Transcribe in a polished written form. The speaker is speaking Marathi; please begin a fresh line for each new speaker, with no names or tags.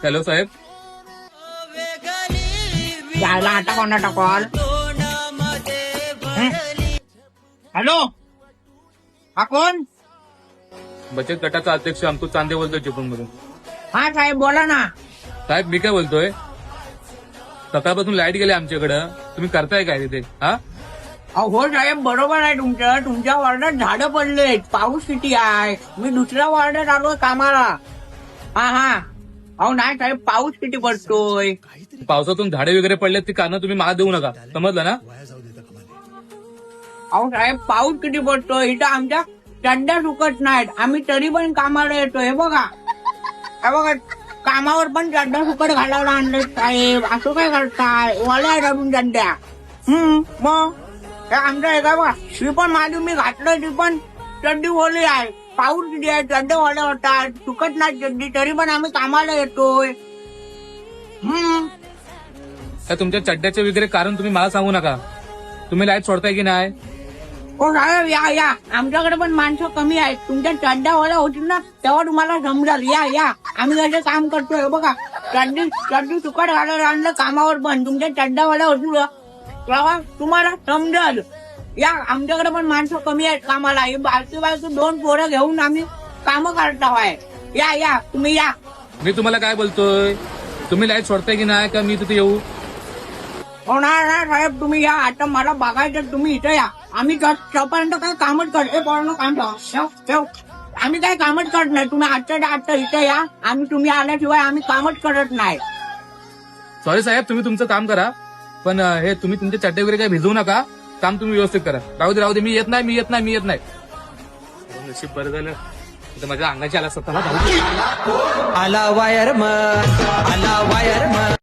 हॅलो साहेब.
यायला आता कोणाचा कॉल? हॅलो, हा कोण?
बचत गटाचा अध्यक्ष अंकुश चांदे बोलतोय चिपळूण मधून.
हा साहेब बोला ना.
साहेब मी काय बोलतोय, सकाळपासून लाईट गेली आमच्याकडं, तुम्ही करताय काय तिथे? हा
हो साहेब बरोबर आहे तुमचं. तुमच्या वॉर्डात झाडं पडलेत, पाऊस किती आहे. मी दुसऱ्या वॉर्डात आलोय कामाला. हा अहो नाही साहेब, पाऊस किती पडतोय.
पावसातून झाडे वगैरे पडलेत ती कारणं तुम्ही मला देऊ नका, समजलं ना?
अहो साहेब पाऊस किती पडतोय, इथं आमच्या चड्ड्या सुकत नाहीत, आम्ही तरी पण कामाला येतोय. हे बघा कामावर पण चड्ड्या सुकट घालायला आणले साहेब. असं काय करताय, ओल्या आहेत अजून चड्ड्या. मग हे आमचं आहे का बघा, ती पण माझी मी घातलं, ती पण चड्डी ओली आहे. पाऊस किती आहे, चड्डे ओल्या होतात, सुकत नाही चड्डी, तरी पण आम्ही कामाला येतोय.
त्या तुमच्या चड्ड्याचे वगैरे कारण तुम्ही मला सांगू नका. तुम्ही लाईट सोडताय की नाही?
हो साहेब या आमच्याकडे पण माणसं कमी आहेत. तुमच्या चड्ड्या ओल्या होतील ना तेव्हा तुम्हाला समजाल. या आम्ही कसं काम करतोय. बघा चड्डी सुकट घालायला आणलं कामावर, पण तुमच्या चड्ड्या ओल्या होतील तेव्हा तुम्हाला समजाल. या आमच्याकडे पण माणसं कमी आहेत कामाला. ही बालकी 2 पोरं घेऊन आम्ही कामं करताय. या तुम्ही या.
मी तुम्हाला काय बोलतोय, तुम्ही लाईट सोडताय की नाही, का मी तिथे येऊ?
हो ना साहेब तुम्ही या. आता मला बघायचं, तुम्ही इथं या. आम्ही तोपर्यंत काय कामच करत काम ठेव. आम्ही काय कामच करत नाही. तुम्ही आजच्या इथं या. तुम्ही आल्याशिवाय आम्ही कामच करत नाही.
सॉरी साहेब, तुम्ही तुमचं काम करा, पण हे तुम्ही तुमचे चड्डे वगैरे काही भिजवू नका. काम तुम्ही व्यवस्थित करा. राहू दे, मी येत नाही. नशीब बरं झालं, माझ्या अंगाची आला स्वतःला.
आला वायरमन, आला